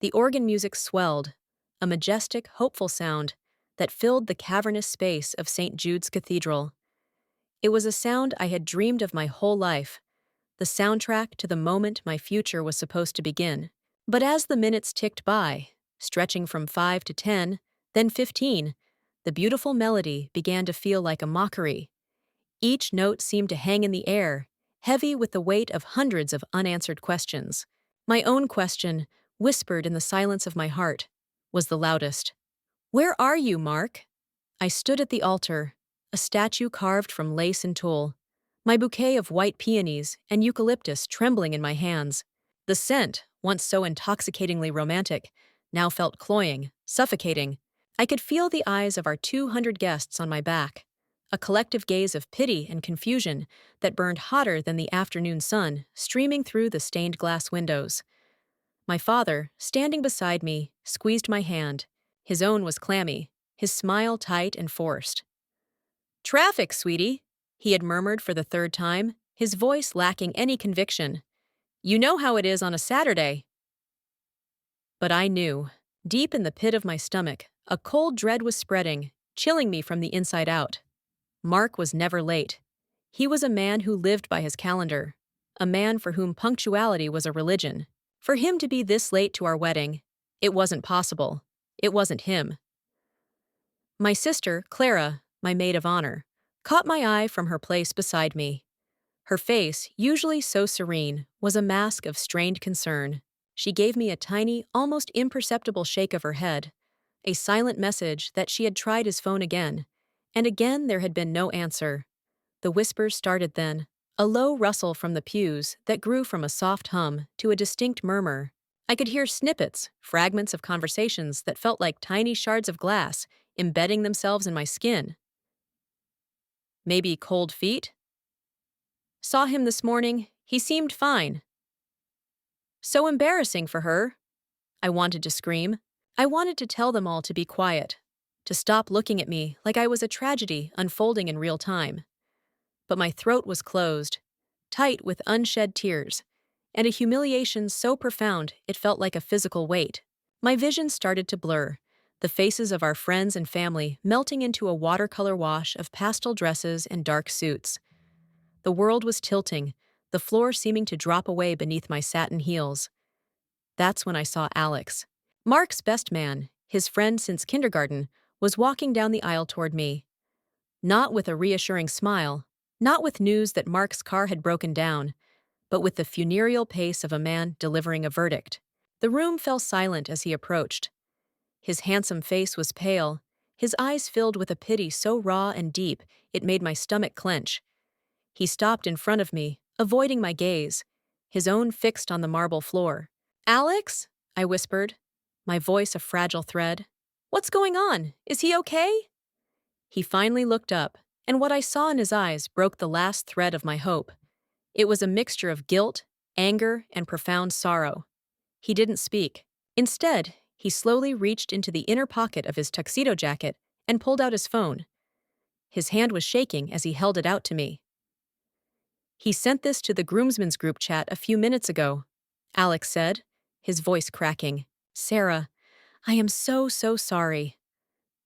The organ music swelled, a majestic, hopeful sound that filled the cavernous space of St. Jude's Cathedral. It was a sound I had dreamed of my whole life, the soundtrack to the moment my future was supposed to begin. But as the minutes ticked by, stretching from 5 to 10, then 15, the beautiful melody began to feel like a mockery. Each note seemed to hang in the air, heavy with the weight of hundreds of unanswered questions. My own question, whispered in the silence of my heart, was the loudest. "Where are you, Mark?" I stood at the altar, a statue carved from lace and tulle, my bouquet of white peonies and eucalyptus trembling in my hands. The scent, once so intoxicatingly romantic, now felt cloying, suffocating. I could feel the eyes of our 200 guests on my back, a collective gaze of pity and confusion that burned hotter than the afternoon sun streaming through the stained glass windows. My father, standing beside me, squeezed my hand. His own was clammy, his smile tight and forced. "Traffic, sweetie," he had murmured for the third time, his voice lacking any conviction. "You know how it is on a Saturday." But I knew. Deep in the pit of my stomach, a cold dread was spreading, chilling me from the inside out. Mark was never late. He was a man who lived by his calendar, a man for whom punctuality was a religion. For him to be this late to our wedding, it wasn't possible. It wasn't him. My sister, Clara, my maid of honor, caught my eye from her place beside me. Her face, usually so serene, was a mask of strained concern. She gave me a tiny, almost imperceptible shake of her head, a silent message that she had tried his phone again, and again there had been no answer. The whispers started then, a low rustle from the pews that grew from a soft hum to a distinct murmur. I could hear snippets, fragments of conversations that felt like tiny shards of glass embedding themselves in my skin. "Maybe cold feet?" "Saw him this morning. He seemed fine." "So embarrassing for her." I wanted to scream. I wanted to tell them all to be quiet, to stop looking at me like I was a tragedy unfolding in real time. But my throat was closed, tight with unshed tears, and a humiliation so profound it felt like a physical weight. My vision started to blur, the faces of our friends and family melting into a watercolor wash of pastel dresses and dark suits. The world was tilting, the floor seeming to drop away beneath my satin heels. That's when I saw Alex. Mark's best man, his friend since kindergarten, was walking down the aisle toward me. Not with a reassuring smile, not with news that Mark's car had broken down, but with the funereal pace of a man delivering a verdict. The room fell silent as he approached. His handsome face was pale, his eyes filled with a pity so raw and deep it made my stomach clench. He stopped in front of me, avoiding my gaze, his own fixed on the marble floor. "Alex?" I whispered, my voice a fragile thread. "What's going on? Is he okay?" He finally looked up, and what I saw in his eyes broke the last thread of my hope. It was a mixture of guilt, anger, and profound sorrow. He didn't speak. Instead, he slowly reached into the inner pocket of his tuxedo jacket and pulled out his phone. His hand was shaking as he held it out to me. "He sent this to the groomsmen's group chat a few minutes ago," Alex said, his voice cracking. "Sarah, I am so sorry."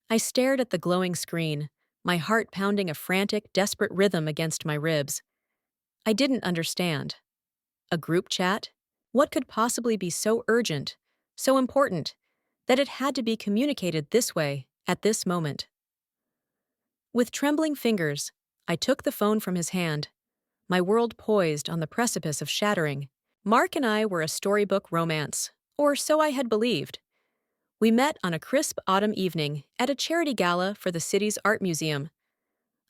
I stared at the glowing screen, my heart pounding a frantic, desperate rhythm against my ribs. I didn't understand. A group chat? What could possibly be so urgent, so important, that it had to be communicated this way, at this moment? With trembling fingers, I took the phone from his hand, my world poised on the precipice of shattering. Mark and I were a storybook romance, or so I had believed. We met on a crisp autumn evening at a charity gala for the city's art museum.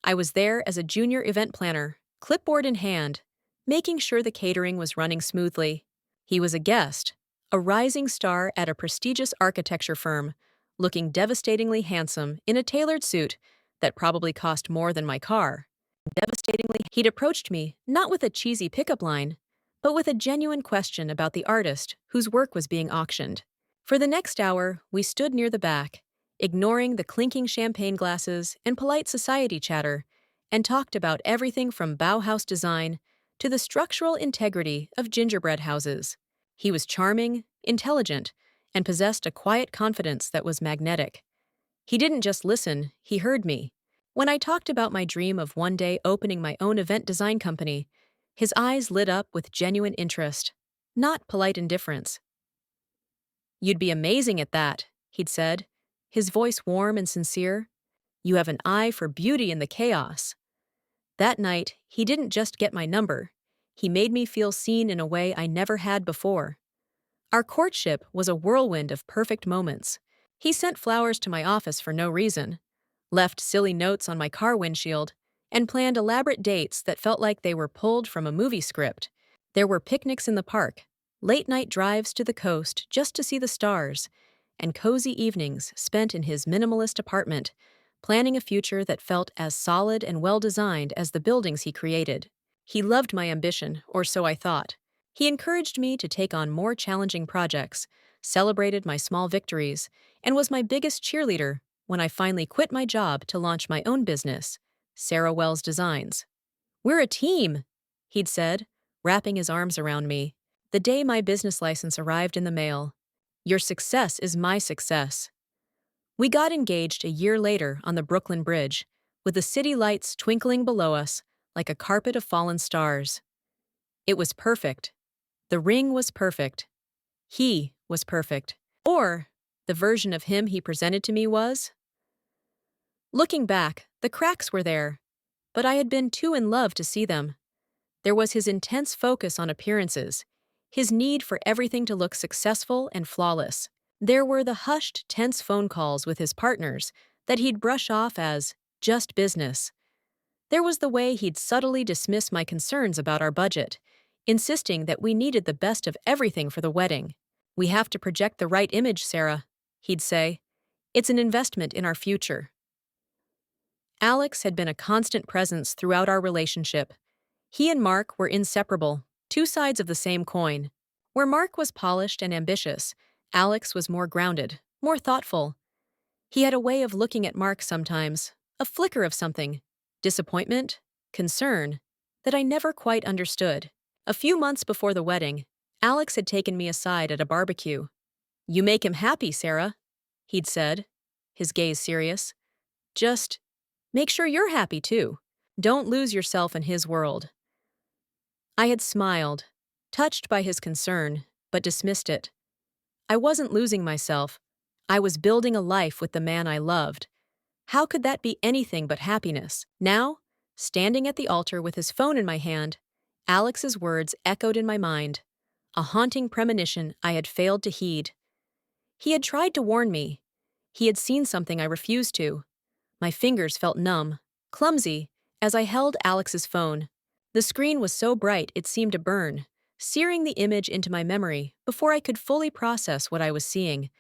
I was there as a junior event planner, clipboard in hand, making sure the catering was running smoothly. He was a guest, a rising star at a prestigious architecture firm, looking devastatingly handsome in a tailored suit that probably cost more than my car. Devastatingly, he'd approached me not with a cheesy pickup line, but with a genuine question about the artist whose work was being auctioned. For the next hour, we stood near the back, ignoring the clinking champagne glasses and polite society chatter, and talked about everything from Bauhaus design to the structural integrity of gingerbread houses. He was charming, intelligent, and possessed a quiet confidence that was magnetic. He didn't just listen, he heard me. When I talked about my dream of one day opening my own event design company, his eyes lit up with genuine interest, not polite indifference. "You'd be amazing at that," he'd said, his voice warm and sincere. "You have an eye for beauty in the chaos." That night, he didn't just get my number. He made me feel seen in a way I never had before. Our courtship was a whirlwind of perfect moments. He sent flowers to my office for no reason, left silly notes on my car windshield, and planned elaborate dates that felt like they were pulled from a movie script. There were picnics in the park, late-night drives to the coast just to see the stars, and cozy evenings spent in his minimalist apartment, planning a future that felt as solid and well-designed as the buildings he created. He loved my ambition, or so I thought. He encouraged me to take on more challenging projects, celebrated my small victories, and was my biggest cheerleader when I finally quit my job to launch my own business, Sarah Wells Designs. "We're a team," he'd said, wrapping his arms around me. The day my business license arrived in the mail, "Your success is my success." We got engaged a year later on the Brooklyn Bridge, with the city lights twinkling below us like a carpet of fallen stars. It was perfect. The ring was perfect. He was perfect. Or, the version of him he presented to me was. Looking back, the cracks were there, but I had been too in love to see them. There was his intense focus on appearances, his need for everything to look successful and flawless. There were the hushed, tense phone calls with his partners that he'd brush off as just business. There was the way he'd subtly dismiss my concerns about our budget, insisting that we needed the best of everything for the wedding. "We have to project the right image, Sarah," he'd say. "It's an investment in our future." Alex had been a constant presence throughout our relationship. He and Mark were inseparable, two sides of the same coin. Where Mark was polished and ambitious, Alex was more grounded, more thoughtful. He had a way of looking at Mark sometimes, a flicker of something, disappointment, concern, that I never quite understood. A few months before the wedding, Alex had taken me aside at a barbecue. "You make him happy, Sarah," he'd said, his gaze serious. "Just make sure you're happy too. Don't lose yourself in his world." I had smiled, touched by his concern, but dismissed it. I wasn't losing myself. I was building a life with the man I loved. How could that be anything but happiness? Now, standing at the altar with his phone in my hand, Alex's words echoed in my mind, a haunting premonition I had failed to heed. He had tried to warn me. He had seen something I refused to. My fingers felt numb, clumsy, as I held Alex's phone. The screen was so bright it seemed to burn, searing the image into my memory before I could fully process what I was seeing.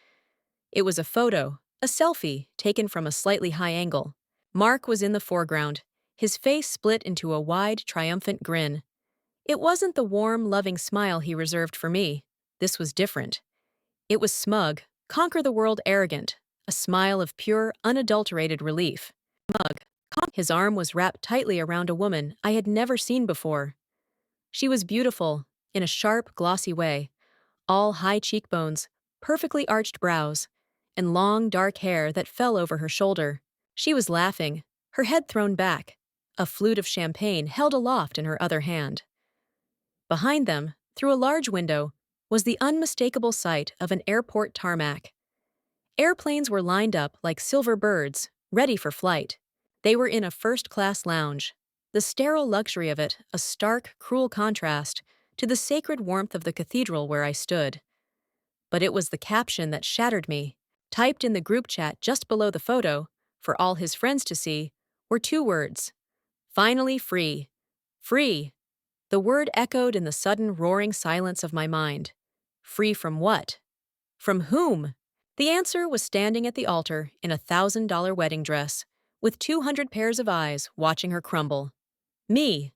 It was a photo, a selfie, taken from a slightly high angle. Mark was in the foreground, his face split into a wide, triumphant grin. It wasn't the warm, loving smile he reserved for me. This was different. It was smug, conquer-the-world arrogant, a smile of pure, unadulterated relief. His arm was wrapped tightly around a woman I had never seen before. She was beautiful, in a sharp, glossy way, all high cheekbones, perfectly arched brows, and long, dark hair that fell over her shoulder. She was laughing, her head thrown back, a flute of champagne held aloft in her other hand. Behind them, through a large window, was the unmistakable sight of an airport tarmac. Airplanes were lined up like silver birds, ready for flight. They were in a first-class lounge, the sterile luxury of it a stark, cruel contrast to the sacred warmth of the cathedral where I stood. But it was the caption that shattered me. Typed in the group chat just below the photo, for all his friends to see, were two words. "Finally free. Free." The word echoed in the sudden roaring silence of my mind. Free from what? From whom? The answer was standing at the altar in a $1,000 wedding dress, with 200 pairs of eyes watching her crumble. Me.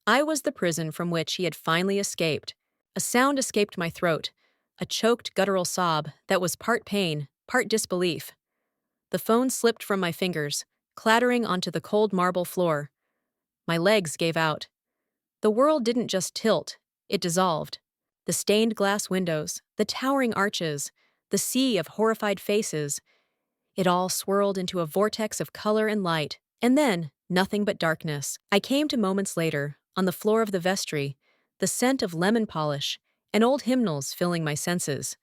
I was the prison from which he had finally escaped. A sound escaped my throat, a choked guttural sob that was part pain, part disbelief. The phone slipped from my fingers, clattering onto the cold marble floor. My legs gave out. The world didn't just tilt, it dissolved. The stained glass windows, the towering arches, the sea of horrified faces. It all swirled into a vortex of color and light, and then nothing but darkness. I came to moments later, on the floor of the vestry, the scent of lemon polish and old hymnals filling my senses.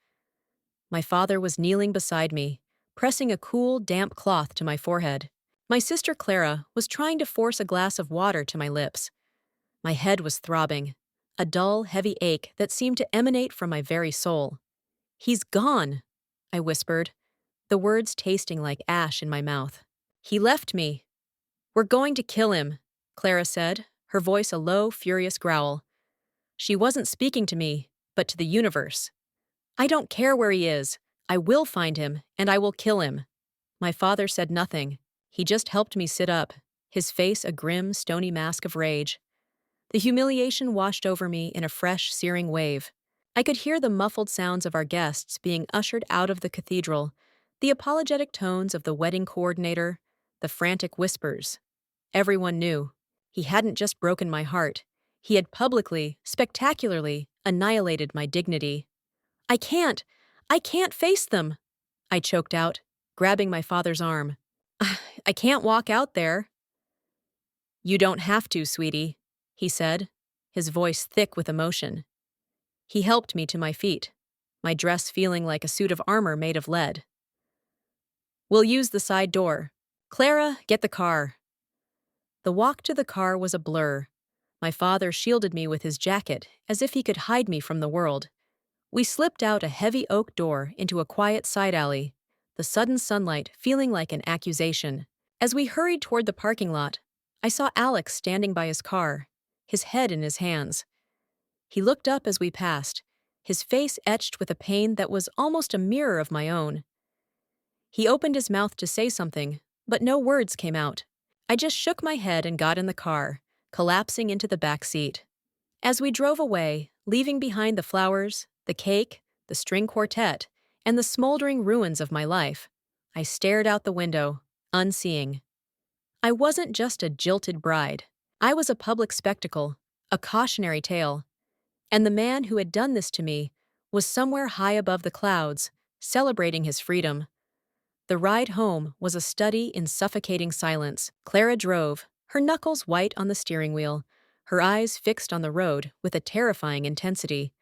My father was kneeling beside me, pressing a cool, damp cloth to my forehead. My sister Clara was trying to force a glass of water to my lips. My head was throbbing, a dull, heavy ache that seemed to emanate from my very soul. "He's gone," I whispered, the words tasting like ash in my mouth. "He left me." "We're going to kill him," Clara said, her voice a low, furious growl. She wasn't speaking to me, but to the universe. "I don't care where he is. I will find him, and I will kill him." My father said nothing. He just helped me sit up, his face a grim, stony mask of rage. The humiliation washed over me in a fresh, searing wave. I could hear the muffled sounds of our guests being ushered out of the cathedral, the apologetic tones of the wedding coordinator, the frantic whispers. Everyone knew. He hadn't just broken my heart. He had publicly, spectacularly, annihilated my dignity. I can't! I can't face them!" I choked out, grabbing my father's arm. "I can't walk out there." "You don't have to, sweetie," he said, his voice thick with emotion. He helped me to my feet, my dress feeling like a suit of armor made of lead. "We'll use the side door. Clara, get the car." The walk to the car was a blur. My father shielded me with his jacket, as if he could hide me from the world. We slipped out a heavy oak door into a quiet side alley, the sudden sunlight feeling like an accusation. As we hurried toward the parking lot, I saw Alex standing by his car, his head in his hands. He looked up as we passed, his face etched with a pain that was almost a mirror of my own. He opened his mouth to say something, but no words came out. I just shook my head and got in the car, collapsing into the back seat. As we drove away, leaving behind the flowers, the cake, the string quartet, and the smoldering ruins of my life, I stared out the window, unseeing. I wasn't just a jilted bride. I was a public spectacle, a cautionary tale. And the man who had done this to me was somewhere high above the clouds, celebrating his freedom. The ride home was a study in suffocating silence. Clara drove, her knuckles white on the steering wheel, her eyes fixed on the road with a terrifying intensity.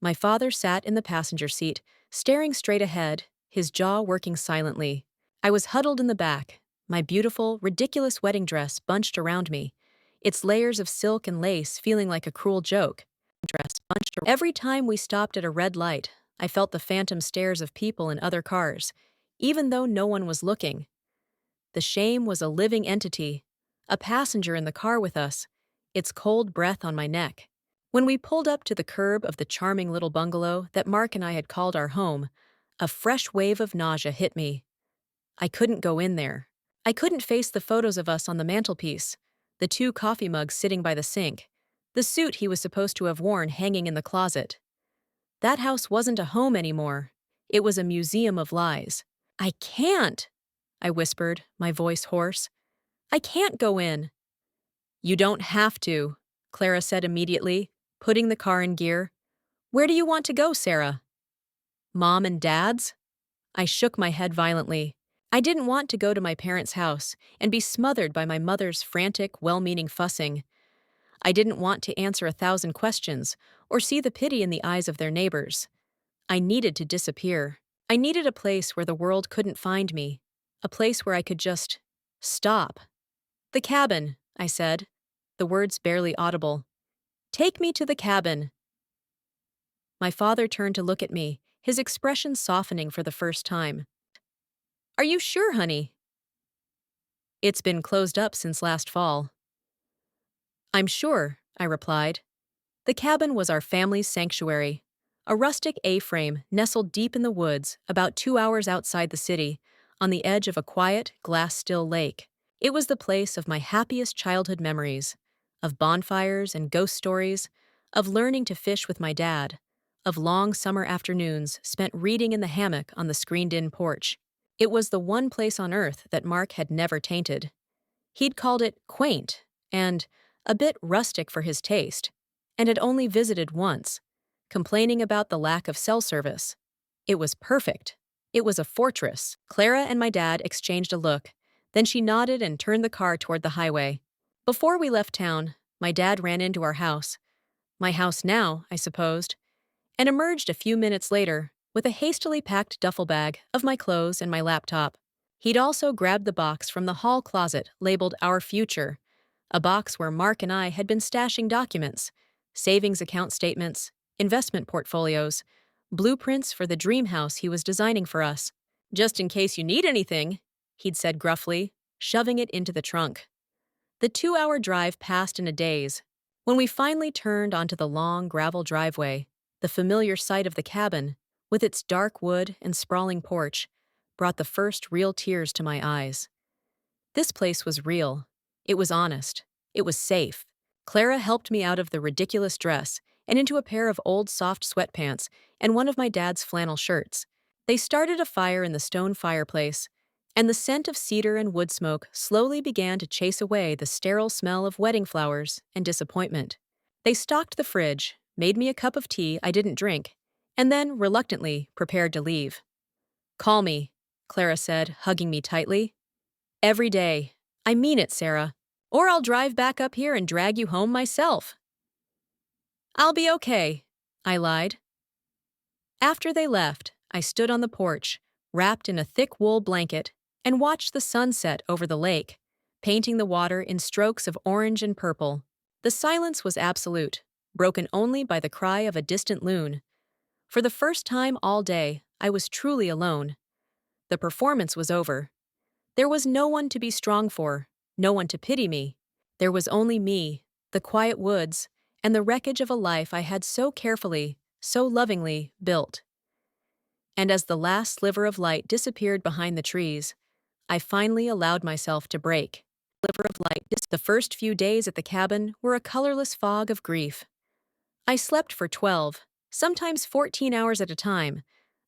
My father sat in the passenger seat, staring straight ahead, his jaw working silently. I was huddled in the back, my beautiful, ridiculous wedding dress bunched around me, its layers of silk and lace feeling like a cruel joke. Every time we stopped at a red light, I felt the phantom stares of people in other cars, even though no one was looking. The shame was a living entity, a passenger in the car with us, its cold breath on my neck. When we pulled up to the curb of the charming little bungalow that Mark and I had called our home, a fresh wave of nausea hit me. I couldn't go in there. I couldn't face the photos of us on the mantelpiece, the 2 coffee mugs sitting by the sink, the suit he was supposed to have worn hanging in the closet. That house wasn't a home anymore. It was a museum of lies. "I can't," I whispered, my voice hoarse. "I can't go in." "You don't have to," Clara said immediately, putting the car in gear. "Where do you want to go, Sarah?" "Mom and Dad's?" I shook my head violently. I didn't want to go to my parents' house and be smothered by my mother's frantic, well-meaning fussing. I didn't want to answer 1,000 questions or see the pity in the eyes of their neighbors. I needed to disappear. I needed a place where the world couldn't find me, a place where I could just stop. "The cabin," I said, the words barely audible. "Take me to the cabin." My father turned to look at me, his expression softening for the first time. "Are you sure, honey?" "It's been closed up since last fall." "I'm sure," I replied. The cabin was our family's sanctuary, a rustic A-frame nestled deep in the woods about 2 hours outside the city, on the edge of a quiet, glass-still lake. It was the place of my happiest childhood memories, of bonfires and ghost stories, of learning to fish with my dad, of long summer afternoons spent reading in the hammock on the screened-in porch. It was the one place on earth that Mark had never tainted. He'd called it quaint and a bit rustic for his taste, and had only visited once, complaining about the lack of cell service. It was perfect. It was a fortress. Clara and my dad exchanged a look. Then she nodded and turned the car toward the highway. Before we left town, my dad ran into our house. My house now, I supposed, and emerged a few minutes later with a hastily packed duffel bag of my clothes and my laptop. He'd also grabbed the box from the hall closet labeled Our Future, a box where Mark and I had been stashing documents, savings account statements, investment portfolios, blueprints for the dream house he was designing for us. Just in case you need anything, he'd said gruffly, shoving it into the trunk. The 2-hour drive passed in a daze. When we finally turned onto the long gravel driveway, the familiar sight of the cabin, with its dark wood and sprawling porch, brought the first real tears to my eyes. This place was real. It was honest. It was safe. Clara helped me out of the ridiculous dress and into a pair of old soft sweatpants and one of my dad's flannel shirts. They started a fire in the stone fireplace, and the scent of cedar and wood smoke slowly began to chase away the sterile smell of wedding flowers and disappointment. They stocked the fridge, made me a cup of tea I didn't drink, and then, reluctantly, prepared to leave. "Call me," Clara said, hugging me tightly. "Every day. I mean it, Sarah. Or I'll drive back up here and drag you home myself." "I'll be okay," I lied. After they left, I stood on the porch, wrapped in a thick wool blanket, and watched the sun set over the lake, painting the water in strokes of orange and purple. The silence was absolute, broken only by the cry of a distant loon. For the first time all day, I was truly alone. The performance was over. There was no one to be strong for, no one to pity me. There was only me, the quiet woods, and the wreckage of a life I had so carefully, so lovingly built. And as the last sliver of light disappeared behind the trees, I finally allowed myself to break. The first few days at the cabin were a colorless fog of grief. I slept for 12, sometimes 14 hours at a time,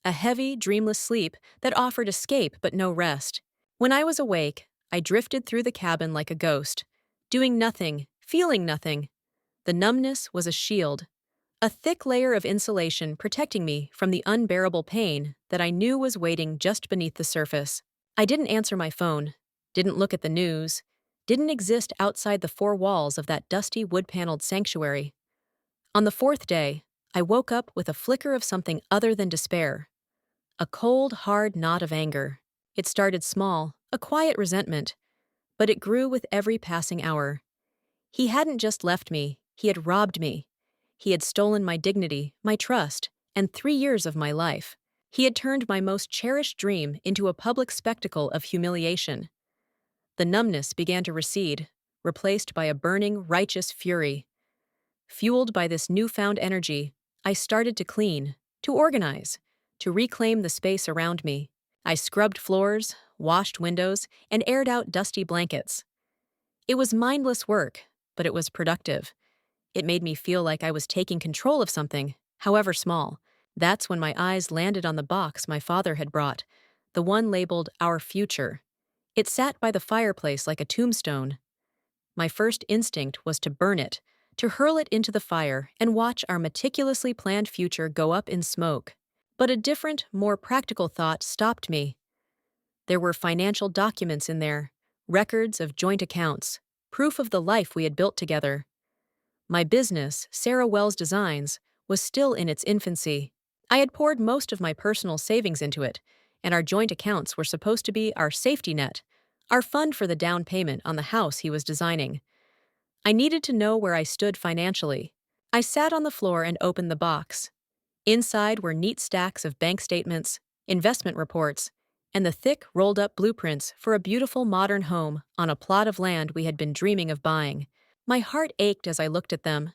a heavy, dreamless sleep that offered escape but no rest. When I was awake, I drifted through the cabin like a ghost, doing nothing, feeling nothing. The numbness was a shield, a thick layer of insulation protecting me from the unbearable pain that I knew was waiting just beneath the surface. I didn't answer my phone, didn't look at the news, didn't exist outside the four walls of that dusty wood-paneled sanctuary. On the fourth day, I woke up with a flicker of something other than despair. A cold, hard knot of anger. It started small, a quiet resentment, but it grew with every passing hour. He hadn't just left me, he had robbed me. He had stolen my dignity, my trust, and 3 years of my life. He had turned my most cherished dream into a public spectacle of humiliation. The numbness began to recede, replaced by a burning, righteous fury. Fueled by this newfound energy, I started to clean, to organize, to reclaim the space around me. I scrubbed floors, washed windows, and aired out dusty blankets. It was mindless work, but it was productive. It made me feel like I was taking control of something, however small. That's when my eyes landed on the box my father had brought, the one labeled Our Future. It sat by the fireplace like a tombstone. My first instinct was to burn it, to hurl it into the fire and watch our meticulously planned future go up in smoke. But a different, more practical thought stopped me. There were financial documents in there, records of joint accounts, proof of the life we had built together. My business, Sarah Wells Designs, was still in its infancy. I had poured most of my personal savings into it, and our joint accounts were supposed to be our safety net, our fund for the down payment on the house he was designing. I needed to know where I stood financially. I sat on the floor and opened the box. Inside were neat stacks of bank statements, investment reports, and the thick, rolled-up blueprints for a beautiful modern home on a plot of land we had been dreaming of buying. My heart ached as I looked at them.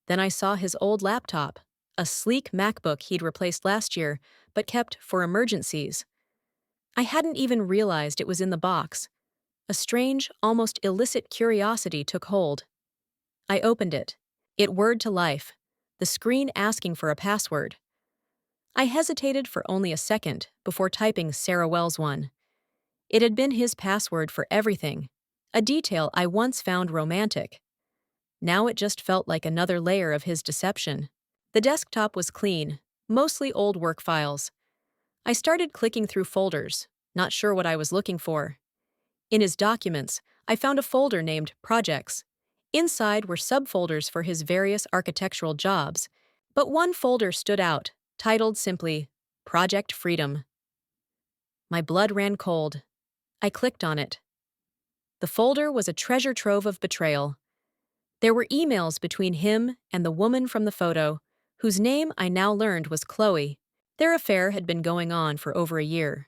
Then I saw his old laptop, a sleek MacBook he'd replaced last year, but kept for emergencies. I hadn't even realized it was in the box. A strange, almost illicit curiosity took hold. I opened it. It whirred to life, the screen asking for a password. I hesitated for only a second before typing Sarah Wells one. It had been his password for everything, a detail I once found romantic. Now it just felt like another layer of his deception. The desktop was clean, mostly old work files. I started clicking through folders, not sure what I was looking for. In his documents, I found a folder named Projects. Inside were subfolders for his various architectural jobs, but one folder stood out, titled simply Project Freedom. My blood ran cold. I clicked on it. The folder was a treasure trove of betrayal. There were emails between him and the woman from the photo, whose name I now learned was Chloe. Their affair had been going on for over a year.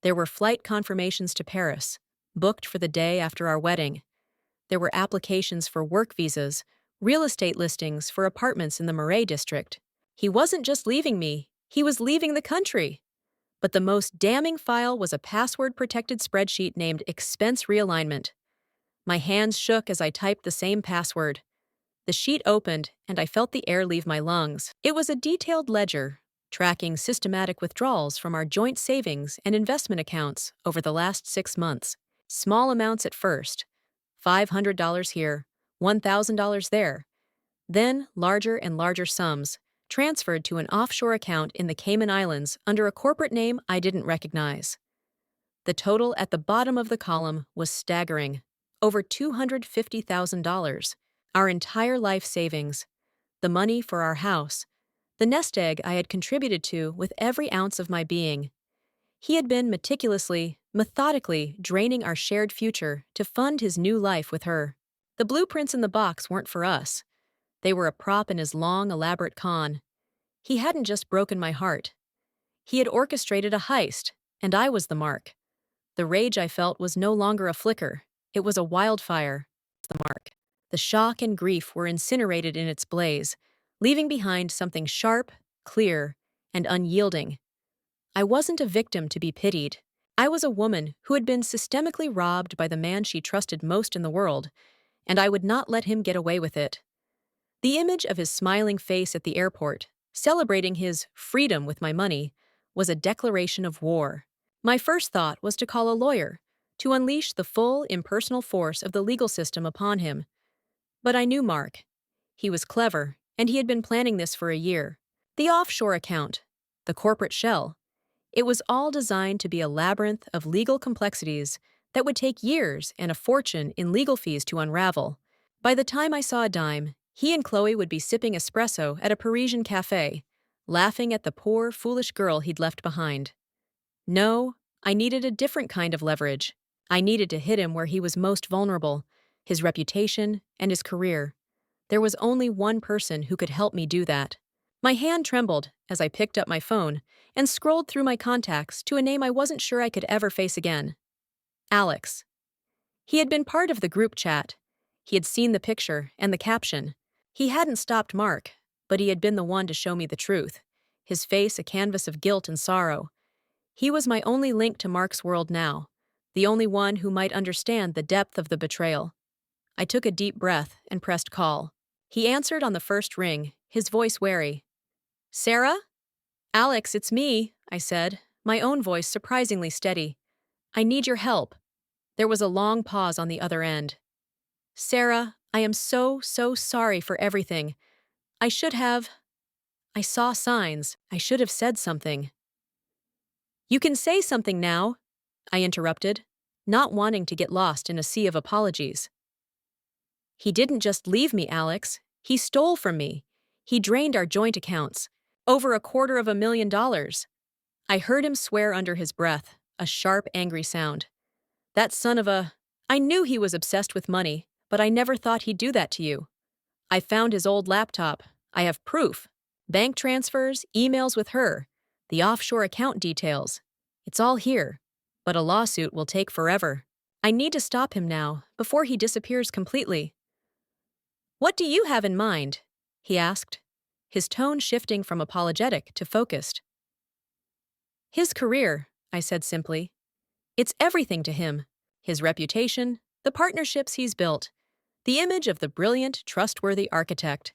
There were flight confirmations to Paris, booked for the day after our wedding. There were applications for work visas, real estate listings for apartments in the Marais district. He wasn't just leaving me, he was leaving the country. But the most damning file was a password-protected spreadsheet named Expense Realignment. My hands shook as I typed the same password. The sheet opened, and I felt the air leave my lungs. It was a detailed ledger, tracking systematic withdrawals from our joint savings and investment accounts over the last 6 months. Small amounts at first, $500 here, $1,000 there. Then larger and larger sums, transferred to an offshore account in the Cayman Islands under a corporate name I didn't recognize. The total at the bottom of the column was staggering. Over $250,000. Our entire life savings. The money for our house. The nest egg I had contributed to with every ounce of my being. He had been methodically draining our shared future to fund his new life with her. The blueprints in the box weren't for us. They were a prop in his long, elaborate con. He hadn't just broken my heart. He had orchestrated a heist, and I was the mark. The rage I felt was no longer a flicker. It was a wildfire. The mark. The shock and grief were incinerated in its blaze, leaving behind something sharp, clear, and unyielding. I wasn't a victim to be pitied. I was a woman who had been systemically robbed by the man she trusted most in the world, and I would not let him get away with it. The image of his smiling face at the airport, celebrating his freedom with my money, was a declaration of war. My first thought was to call a lawyer, to unleash the full, impersonal force of the legal system upon him. But I knew Mark. He was clever, and he had been planning this for a year. The offshore account, the corporate shell, it was all designed to be a labyrinth of legal complexities that would take years and a fortune in legal fees to unravel. By the time I saw a dime, he and Chloe would be sipping espresso at a Parisian cafe, laughing at the poor, foolish girl he'd left behind. No, I needed a different kind of leverage. I needed to hit him where he was most vulnerable, his reputation and his career. There was only one person who could help me do that. My hand trembled as I picked up my phone and scrolled through my contacts to a name I wasn't sure I could ever face again. Alex. He had been part of the group chat. He had seen the picture and the caption. He hadn't stopped Mark, but he had been the one to show me the truth, his face a canvas of guilt and sorrow. He was my only link to Mark's world now, the only one who might understand the depth of the betrayal. I took a deep breath and pressed call. He answered on the first ring, his voice wary. "Sarah?" "Alex, it's me," I said, my own voice surprisingly steady. "I need your help." There was a long pause on the other end. "Sarah, I am so sorry for everything. I saw signs. I should have said something." "You can say something now," I interrupted, not wanting to get lost in a sea of apologies. "He didn't just leave me, Alex. He stole from me. He drained our joint accounts. Over $250,000. I heard him swear under his breath, a sharp, angry sound. "That son of a—" I knew he was obsessed with money, but I never thought he'd do that to you. I found his old laptop. I have proof. Bank transfers, emails with her, the offshore account details. It's all here, but a lawsuit will take forever. I need to stop him now, before he disappears completely." "What do you have in mind?" he asked, his tone shifting from apologetic to focused. "His career," I said simply. "It's everything to him. His reputation, the partnerships he's built, the image of the brilliant, trustworthy architect.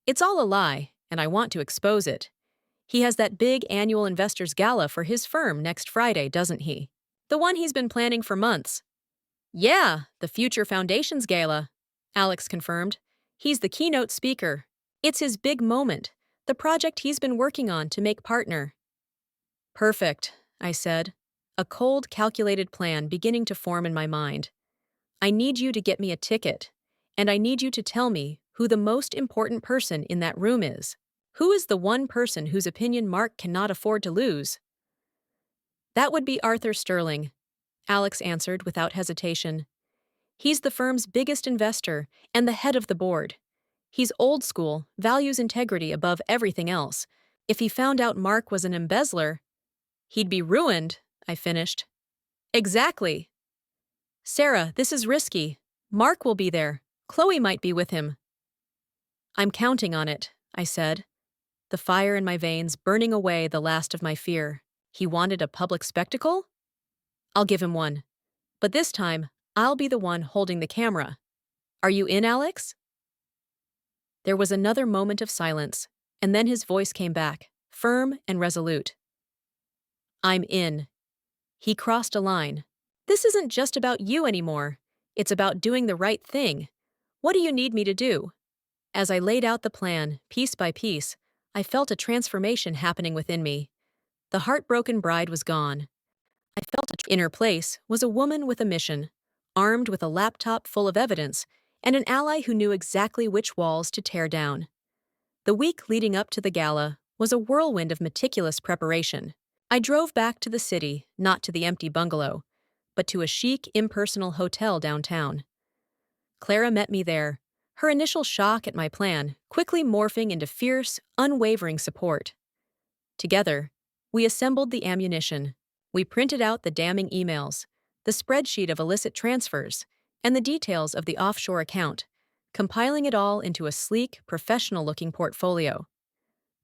It's all a lie, and I want to expose it. He has that big annual investors gala for his firm next Friday, doesn't he? The one he's been planning for months." "Yeah, the Future Foundations Gala," Alex confirmed. "He's the keynote speaker. It's his big moment, the project he's been working on to make partner." Perfect, I said, a cold, calculated plan beginning to form in my mind. I need you to get me a ticket, and I need you to tell me who the most important person in that room is. Who is the one person whose opinion Mark cannot afford to lose? That would be Arthur Sterling, Alex answered without hesitation. He's the firm's biggest investor and the head of the board. He's old school, values integrity above everything else. If he found out Mark was an embezzler, he'd be ruined, I finished. Exactly. Sarah, this is risky. Mark will be there. Chloe might be with him. I'm counting on it, I said, the fire in my veins burning away the last of my fear. He wanted a public spectacle? I'll give him one. But this time, I'll be the one holding the camera. Are you in, Alex? There was another moment of silence, and then his voice came back, firm and resolute. I'm in. He crossed a line. This isn't just about you anymore. It's about doing the right thing. What do you need me to do? As I laid out the plan, piece by piece, I felt a transformation happening within me. The heartbroken bride was gone. In her place was a woman with a mission, armed with a laptop full of evidence, and an ally who knew exactly which walls to tear down. The week leading up to the gala was a whirlwind of meticulous preparation. I drove back to the city, not to the empty bungalow, but to a chic, impersonal hotel downtown. Clara met me there, her initial shock at my plan quickly morphing into fierce, unwavering support. Together, we assembled the ammunition. We printed out the damning emails, the spreadsheet of illicit transfers, and the details of the offshore account, compiling it all into a sleek, professional-looking portfolio.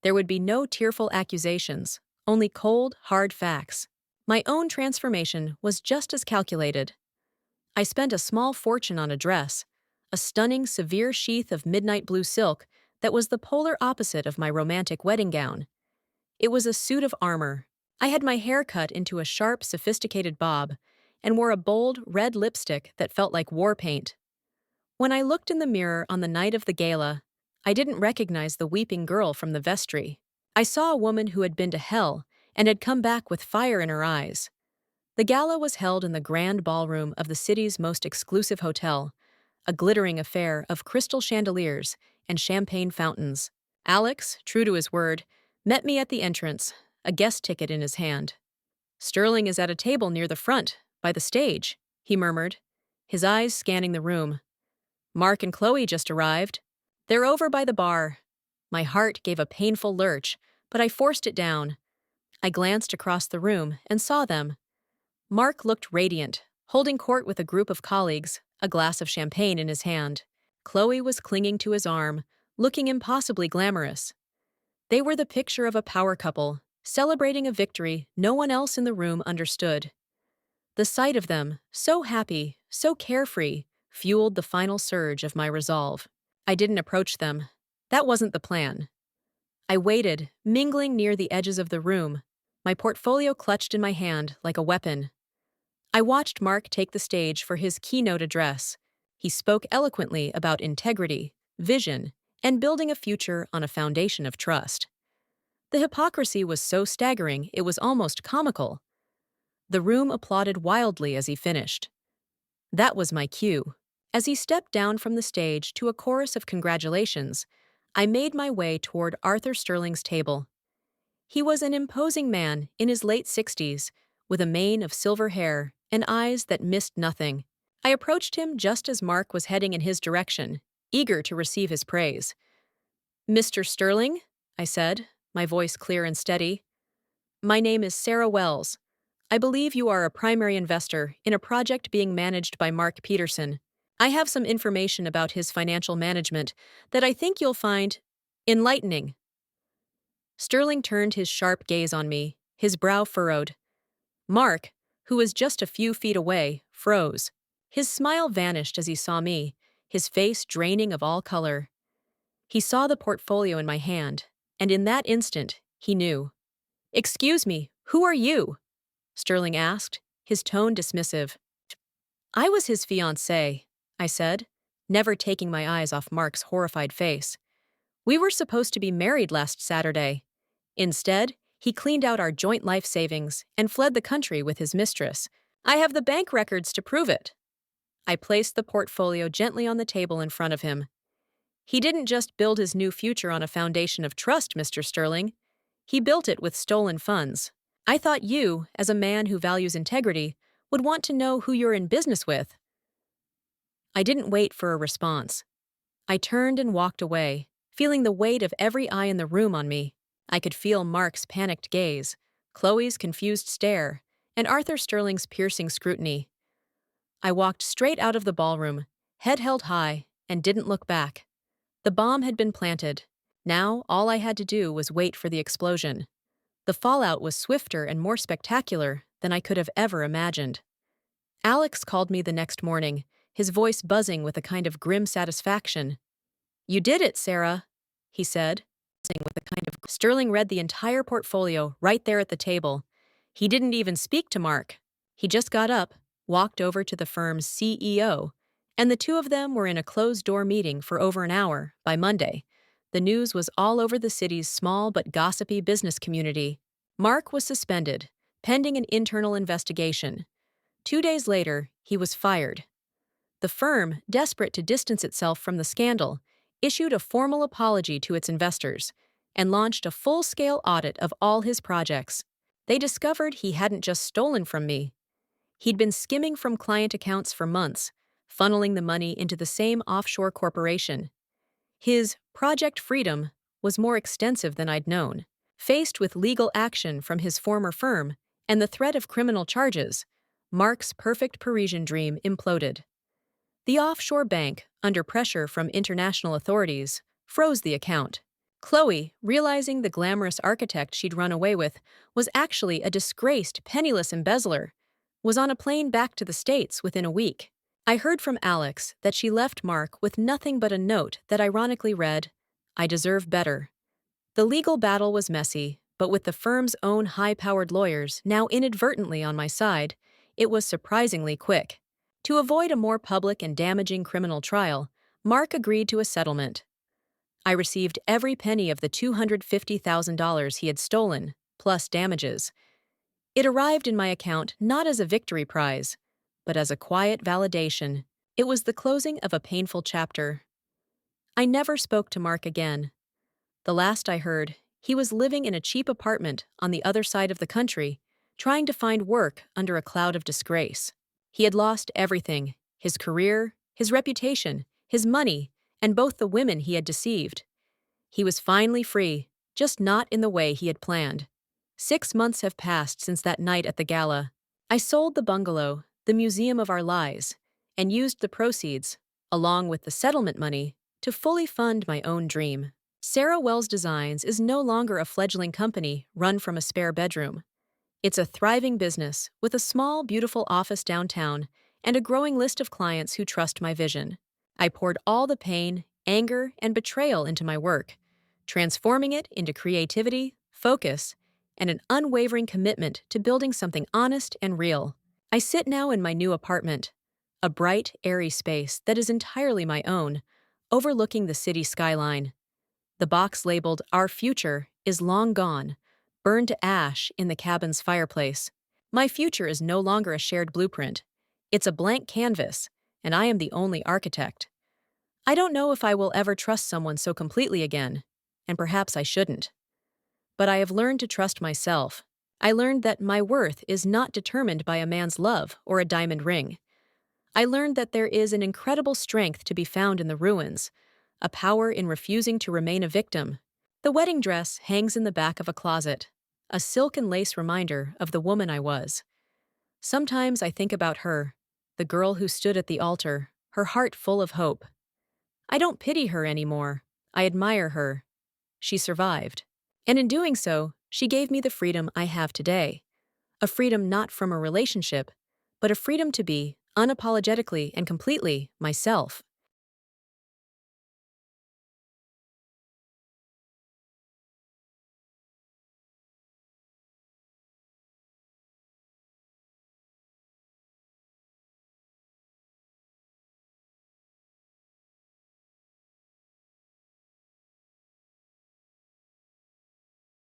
There would be no tearful accusations, only cold, hard facts. My own transformation was just as calculated. I spent a small fortune on a dress, a stunning, severe sheath of midnight blue silk that was the polar opposite of my romantic wedding gown. It was a suit of armor. I had my hair cut into a sharp, sophisticated bob and wore a bold, red lipstick that felt like war paint. When I looked in the mirror on the night of the gala, I didn't recognize the weeping girl from the vestry. I saw a woman who had been to hell and had come back with fire in her eyes. The gala was held in the grand ballroom of the city's most exclusive hotel, a glittering affair of crystal chandeliers and champagne fountains. Alex, true to his word, met me at the entrance, a guest ticket in his hand. Sterling is at a table near the front, by the stage, he murmured, his eyes scanning the room. Mark and Chloe just arrived. They're over by the bar. My heart gave a painful lurch, but I forced it down. I glanced across the room and saw them. Mark looked radiant, holding court with a group of colleagues, a glass of champagne in his hand. Chloe was clinging to his arm, looking impossibly glamorous. They were the picture of a power couple, celebrating a victory no one else in the room understood. The sight of them, so happy, so carefree, fueled the final surge of my resolve. I didn't approach them. That wasn't the plan. I waited, mingling near the edges of the room, my portfolio clutched in my hand like a weapon. I watched Mark take the stage for his keynote address. He spoke eloquently about integrity, vision, and building a future on a foundation of trust. The hypocrisy was so staggering it was almost comical. The room applauded wildly as he finished. That was my cue. As he stepped down from the stage to a chorus of congratulations, I made my way toward Arthur Sterling's table. He was an imposing man in his late 60s, with a mane of silver hair and eyes that missed nothing. I approached him just as Mark was heading in his direction, eager to receive his praise. "Mr. Sterling," I said, my voice clear and steady. "My name is Sarah Wells. I believe you are a primary investor in a project being managed by Mark Peterson. I have some information about his financial management that I think you'll find enlightening." Sterling turned his sharp gaze on me, his brow furrowed. Mark, who was just a few feet away, froze. His smile vanished as he saw me, his face draining of all color. He saw the portfolio in my hand, and in that instant, he knew. "Excuse me, who are you?" Sterling asked, his tone dismissive. "I was his fiancée," I said, never taking my eyes off Mark's horrified face. "We were supposed to be married last Saturday. Instead, He cleaned out our joint life savings and fled the country with his mistress. I have the bank records to prove it. I placed the portfolio gently on the table in front of him. He didn't just build his new future on a foundation of trust, Mr. Sterling. He built it with stolen funds. I thought you, as a man who values integrity, would want to know who you're in business with. I didn't wait for a response. I turned and walked away, feeling the weight of every eye in the room on me. I could feel Mark's panicked gaze, Chloe's confused stare, and Arthur Sterling's piercing scrutiny. I walked straight out of the ballroom, head held high, and didn't look back. The bomb had been planted. Now all I had to do was wait for the explosion. The fallout was swifter and more spectacular than I could have ever imagined. Alex called me the next morning, his voice buzzing with a kind of grim satisfaction. "You did it, Sarah," he said. Sterling read the entire portfolio right there at the table. He didn't even speak to Mark. He just got up, walked over to the firm's CEO, and the two of them were in a closed-door meeting for over an hour by Monday. The news was all over the city's small but gossipy business community. Mark was suspended, pending an internal investigation. 2 days later, he was fired. The firm, desperate to distance itself from the scandal, issued a formal apology to its investors and launched a full-scale audit of all his projects. They discovered he hadn't just stolen from me. He'd been skimming from client accounts for months, funneling the money into the same offshore corporation. His Project Freedom was more extensive than I'd known. Faced with legal action from his former firm and the threat of criminal charges, Mark's perfect Parisian dream imploded. The offshore bank, under pressure from international authorities, froze the account. Chloe, realizing the glamorous architect she'd run away with was actually a disgraced, penniless embezzler, was on a plane back to the States within a week. I heard from Alex that she left Mark with nothing but a note that ironically read, "I deserve better." The legal battle was messy, but with the firm's own high-powered lawyers now inadvertently on my side, it was surprisingly quick. To avoid a more public and damaging criminal trial, Mark agreed to a settlement. I received every penny of the $250,000 he had stolen, plus damages. It arrived in my account not as a victory prize, but as a quiet validation. It was the closing of a painful chapter. I never spoke to Mark again. The last I heard, he was living in a cheap apartment on the other side of the country, trying to find work under a cloud of disgrace. He had lost everything: his career, his reputation, his money, and both the women he had deceived. He was finally free, just not in the way he had planned. 6 months have passed since that night at the gala. I sold the bungalow, the museum of our lies, and used the proceeds, along with the settlement money, to fully fund my own dream. Sarah Wells Designs is no longer a fledgling company run from a spare bedroom. It's a thriving business with a small, beautiful office downtown and a growing list of clients who trust my vision. I poured all the pain, anger, and betrayal into my work, transforming it into creativity, focus, and an unwavering commitment to building something honest and real. I sit now in my new apartment, a bright, airy space that is entirely my own, overlooking the city skyline. The box labeled "Our Future" is long gone, burned to ash in the cabin's fireplace. My future is no longer a shared blueprint. It's a blank canvas, and I am the only architect. I don't know if I will ever trust someone so completely again, and perhaps I shouldn't. But I have learned to trust myself. I learned that my worth is not determined by a man's love or a diamond ring. I learned that there is an incredible strength to be found in the ruins, a power in refusing to remain a victim. The wedding dress hangs in the back of a closet, a silk and lace reminder of the woman I was. Sometimes I think about her, the girl who stood at the altar, her heart full of hope. I don't pity her anymore. I admire her. She survived. And in doing so, she gave me the freedom I have today. A freedom not from a relationship, but a freedom to be, unapologetically and completely, myself.